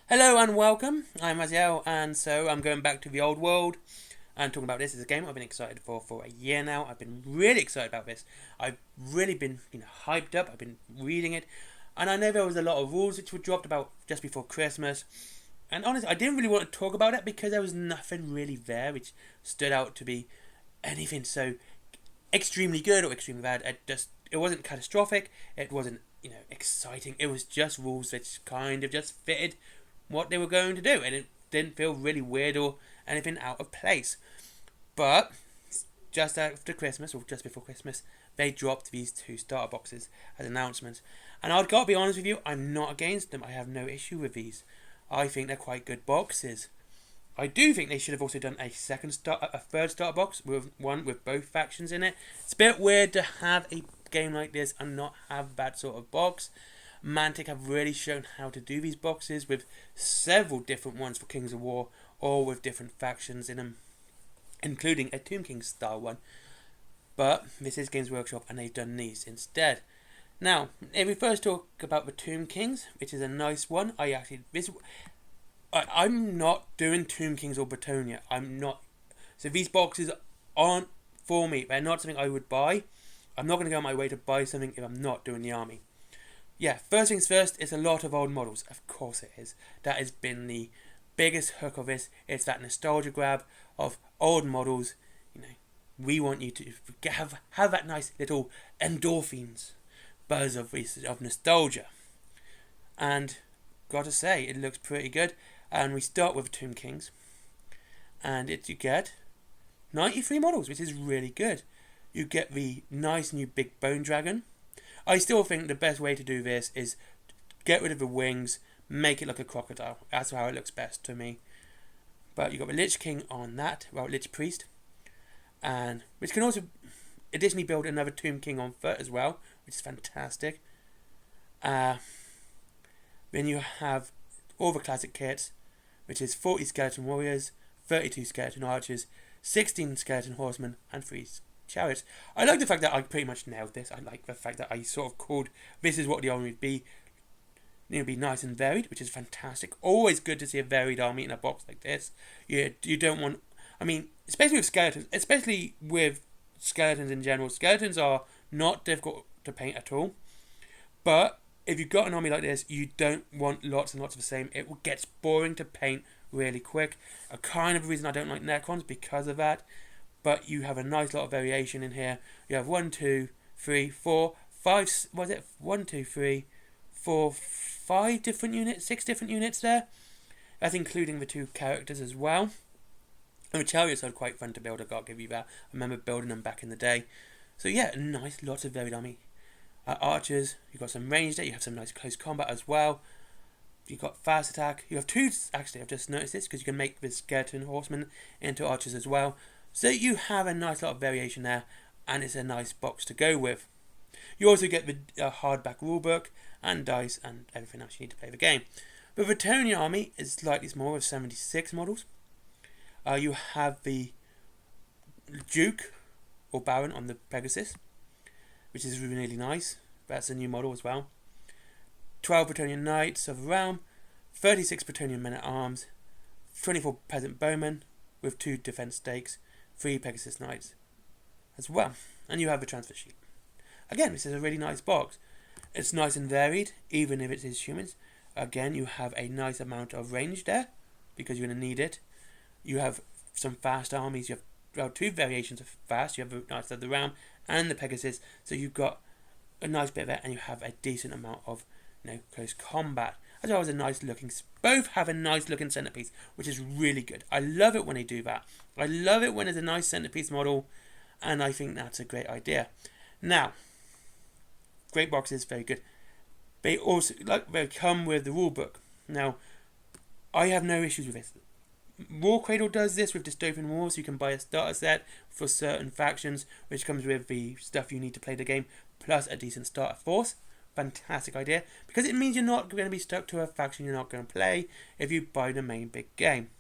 Hello and welcome. I'm Raziel, and so I'm going back to the old world and talking about this. Is a game I've been excited for a year now. I've been really excited about this. I've really been hyped up. I've been reading it, and I know there was a lot of rules which were dropped about just before Christmas. And honestly, I didn't really want to talk about it because there was nothing really there which stood out to be anything so extremely good or extremely bad. It wasn't catastrophic. It wasn't exciting. It was just rules which kind of just fitted what they were going to do, and it didn't feel really weird or anything out of place. But just after Christmas, or just before Christmas, they dropped these two starter boxes as announcements. And I've got to be honest with you, I'm not against them. I have no issue with these. I think they're quite good boxes. I do think they should have also done a third starter box with one with both factions in it. It's a bit weird to have a game like this and not have that sort of box. Mantic have really shown how to do these boxes with several different ones for Kings of War, all with different factions in them, including a Tomb King style one. But this is Games Workshop, and they've done these instead. Now, if we first talk about the Tomb Kings, which is a nice one, I'm not doing Tomb Kings or Bretonnia. I'm not. So these boxes aren't for me. They're not something I would buy. I'm not going to go on my way to buy something if I'm not doing the army. Yeah, first things first, it's a lot of old models. Of course it is. That has been the biggest hook of this. It's that nostalgia grab of old models. We want you to have that nice little endorphins buzz of nostalgia. And gotta say, it looks pretty good. And we start with Tomb Kings, and you get 93 models, which is really good. You get the nice new big bone dragon. I still think the best way to do this is get rid of the wings, make it like a crocodile. That's how it looks best to me. But you got the Lich King on that, Lich Priest, and which can also additionally build another Tomb King on foot as well, which is fantastic. Then you have all the classic kits, which is 40 skeleton warriors, 32 skeleton archers, 16 skeleton horsemen, and 3 chariots. I like the fact that I pretty much nailed this. I like the fact that I sort of called this is what the army would be. Be nice and varied, which is fantastic. Always good to see a varied army in a box like this. You don't want, especially with skeletons in general. Skeletons are not difficult to paint at all. But if you've got an army like this, you don't want lots and lots of the same. It gets boring to paint really quick. A kind of reason I don't like Necrons because of that. But you have a nice lot of variation in here. You have 1, 2, 3, 4, 5. Was it 1, 2, 3, 4, 5 different units? 6 different units there. That's including the 2 characters as well. And the chariots are quite fun to build. I gotta give you that. I remember building them back in the day. So yeah, nice, lots of varied army. Archers. You've got some range there. You have some nice close combat as well. You've got fast attack. You have 2. Actually, I've just noticed this because you can make the skeleton horsemen into archers as well. So you have a nice lot of variation there, and it's a nice box to go with. You also get the hardback rulebook and dice and everything else you need to play the game. The Bretonnia army is slightly smaller with 76 models. You have the Duke or Baron on the Pegasus, which is really nice. That's a new model as well. 12 Bretonnian Knights of the Realm, 36 Bretonnian Men-at-Arms, 24 Peasant Bowmen with 2 defense stakes, 3 Pegasus Knights as well. And you have a transfer sheet. Again, this is a really nice box. It's nice and varied, even if it is humans. Again, you have a nice amount of range there, because you're going to need it. You have some fast armies. You have 2 variations of fast. You have the Knights of the Realm and the Pegasus. So you've got a nice bit there, and you have a decent amount of close combat. As well as both have a nice looking centerpiece, which is really good. I love it when they do that. I love it when there's a nice centerpiece model, and I think that's a great idea. Now, great boxes, very good. They also they come with the rule book. Now, I have no issues with this. War Cradle does this with Dystopian Wars. You can buy a starter set for certain factions, which comes with the stuff you need to play the game, plus a decent starter force. Fantastic idea, because it means you're not going to be stuck to a faction you're not going to play if you buy the main big game.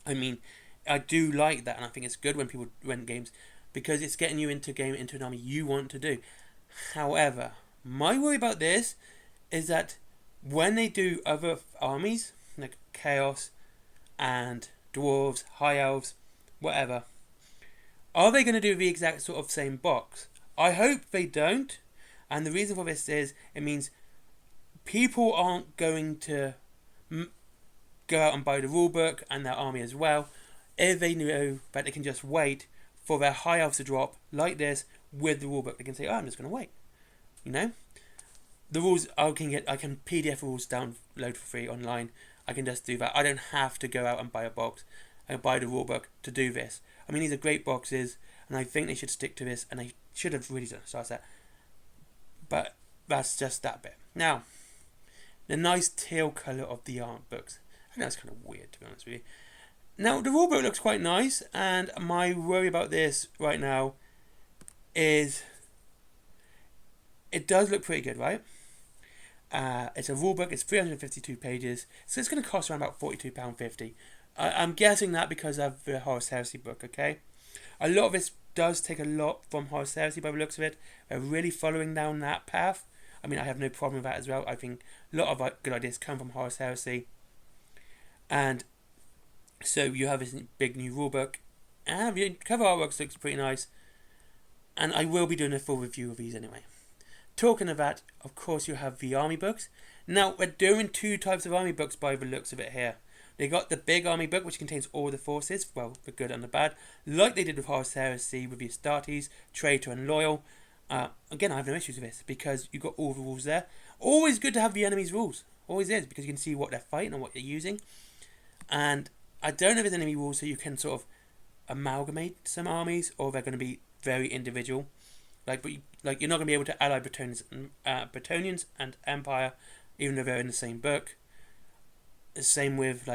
I do like that, and I think it's good when people rent games, because it's getting you into an army you want to do. However, my worry about this is that when they do other armies, like Chaos and Dwarves, High Elves, whatever, are they going to do the exact sort of same box? I hope they don't. And the reason for this is it means people aren't going to go out and buy the rulebook and their army as well if they know that they can just wait for their high elves to drop like this with the rulebook. They can say, "Oh, I'm just going to wait." You know, the rules I can PDF rules download for free online. I can just do that. I don't have to go out and buy a box and buy the rulebook to do this. I mean, these are great boxes, and I think they should stick to this, and they should have really done a start set. But that's just that bit. Now, the nice teal colour of the art books. I know it's kind of weird, to be honest with you. Now, the rulebook looks quite nice, and my worry about this right now is it does look pretty good, right? It's a rulebook, it's 352 pages, so it's going to cost around about £42.50. I'm guessing that because of the Horus Heresy book, okay? A lot of this does take a lot from Horus Heresy by the looks of it. They're really following down that path. I mean, I have no problem with that as well. I think a lot of good ideas come from Horus Heresy. And so you have this big new rulebook. And the cover artwork looks pretty nice. And I will be doing a full review of these anyway. Talking of that, of course, you have the army books. Now, we're doing two types of army books by the looks of it here. They got the big army book, which contains all the forces, well, the good and the bad, like they did with Horus Heresy with the Astartes, Traitor and Loyal. Again, I have no issues with this, because you've got all the rules there. Always good to have the enemy's rules. Always is, because you can see what they're fighting and what they're using. And I don't know if there's enemy rules, so you can sort of amalgamate some armies, or they're going to be very individual. But you're not going to be able to ally Bretonnians and Empire, even though they're in the same book. The same with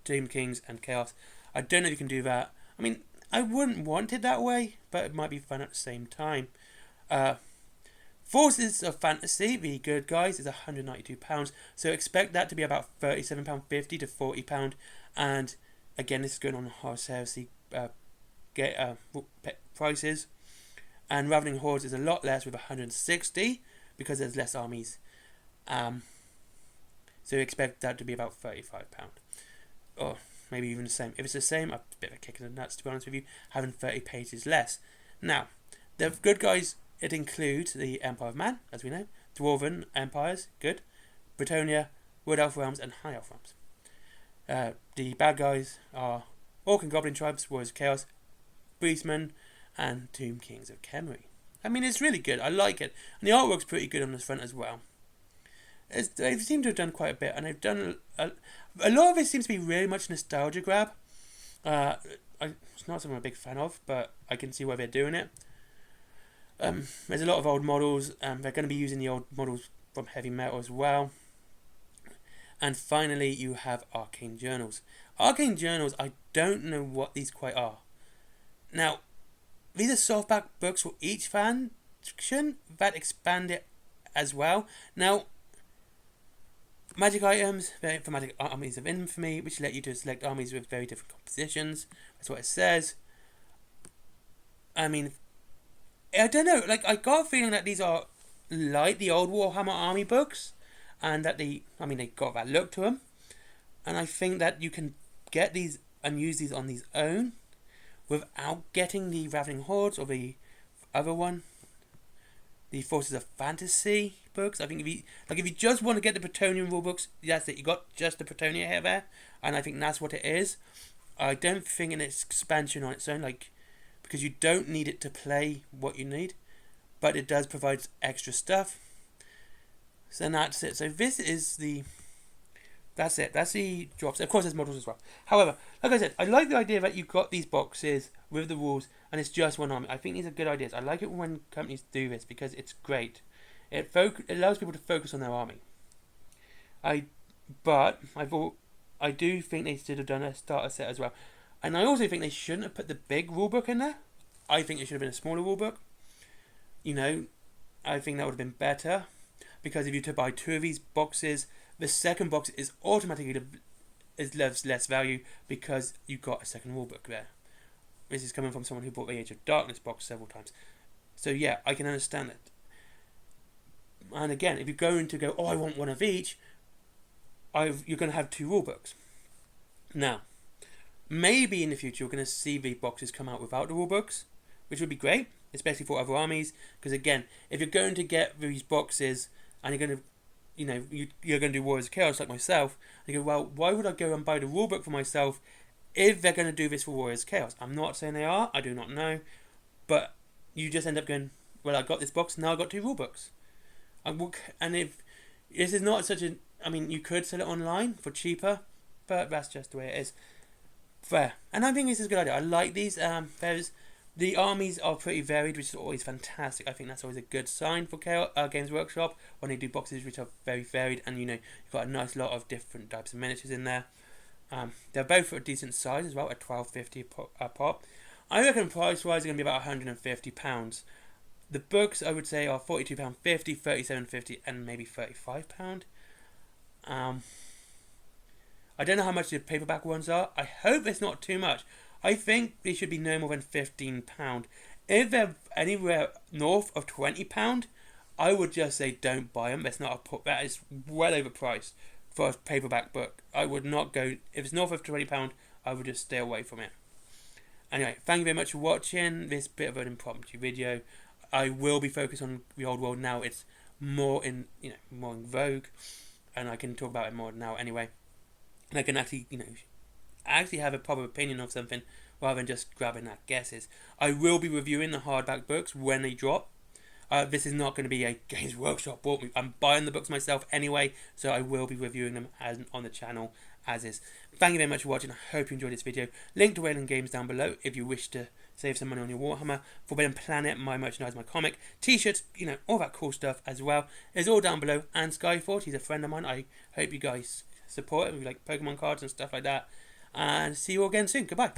Tomb Kings and Chaos. I don't know if you can do that. I mean, I wouldn't want it that way, but it might be fun at the same time. Forces of Fantasy, the good guys, is £192, so expect that to be about £37.50 to £40. And again, this is going on Horus Heresy prices. And Ravening Hordes is a lot less with 160 because there's less armies. So expect that to be about £35. Or maybe even the same. If it's the same, a bit of a kick in the nuts, to be honest with you, having 30 pages less. Now, the good guys, it includes the Empire of Man, as we know, Dwarven Empires, good, Bretonnia, Wood Elf Realms, and High Elf Realms. The bad guys are Orc and Goblin Tribes, Warriors of Chaos, Beastmen, and Tomb Kings of Khemri. I mean, it's really good. I like it. And the artwork's pretty good on the front as well. They seem to have done quite a bit, and they've done a lot of it seems to be really much nostalgia grab. It's not something I'm a big fan of, but I can see why they're doing it. There's a lot of old models. They're going to be using the old models from Heavy Metal as well. And finally, you have Arcane Journals. Arcane Journals, I don't know what these quite are. Now, these are softback books for each faction that expand it as well. Now, magic items for magic armies of infamy, which let you to select armies with very different compositions. That's what it says. I mean, I don't know. I got a feeling that these are like the old Warhammer army books, and that they got that look to them. And I think that you can get these and use these on these own without getting the Ravening Hordes or the other one, the Forces of Fantasy books. I think if you just want to get the Bretonnian rule books, that's it. You got just the Bretonnia here there, and I think that's what it is. I don't think an expansion on its own, because you don't need it to play what you need, but it does provide extra stuff. So that's it. So this is that's it. That's the drops. Of course, there's models as well. However, like I said, I like the idea that you've got these boxes with the rules and it's just one army. I think these are good ideas. I like it when companies do this because it's great. It allows people to focus on their army. I do think they should have done a starter set as well. And I also think they shouldn't have put the big rulebook in there. I think it should have been a smaller rulebook. I think that would have been better. Because if you to buy two of these boxes, the second box is automatically less value because you got a second rulebook there. This is coming from someone who bought the Age of Darkness box several times. So yeah, I can understand it. And again, if you're going to go, I want one of each, you're going to have 2 rule books. Now, maybe in the future you're going to see these boxes come out without the rule books, which would be great, especially for other armies. Because again, if you're going to get these boxes and you're going to, you're going to do Warriors of Chaos like myself, and you go, well, why would I go and buy the rule book for myself if they're going to do this for Warriors of Chaos? I'm not saying they are, I do not know, but you just end up going, well, I got this box, now I got 2 rule books. And if this is not such a, you could sell it online for cheaper, but that's just the way it is. Fair. And I think this is a good idea. I like these. The armies are pretty varied, which is always fantastic. I think that's always a good sign for Games Workshop when they do boxes which are very varied, and you've got a nice lot of different types of miniatures in there. They're both a decent size as well, at $12.50 a pop. I reckon price-wise they're going to be about £150. The books, I would say, are £42.50, £37.50, and maybe £35. I don't know how much the paperback ones are. I hope it's not too much. I think they should be no more than £15. If they're anywhere north of £20, I would just say don't buy them. That is well overpriced for a paperback book. I would not go, if it's north of £20, I would just stay away from it. Anyway, thank you very much for watching this bit of an impromptu video. I will be focused on the old world now. It's more in vogue, and I can talk about it more now anyway. And I can actually have a proper opinion of something rather than just grabbing at guesses. I will be reviewing the hardback books when they drop. This is not going to be a Games Workshop book. I'm buying the books myself anyway, so I will be reviewing them on the channel as is. Thank you very much for watching. I hope you enjoyed this video. Link to Wayland Games down below if you wish to save some money on your Warhammer. Forbidden Planet, my merchandise, my comic, t-shirts, all that cool stuff as well. It's all down below. And Skyfort, he's a friend of mine. I hope you guys support it with like Pokemon cards and stuff like that. And see you all again soon. Goodbye.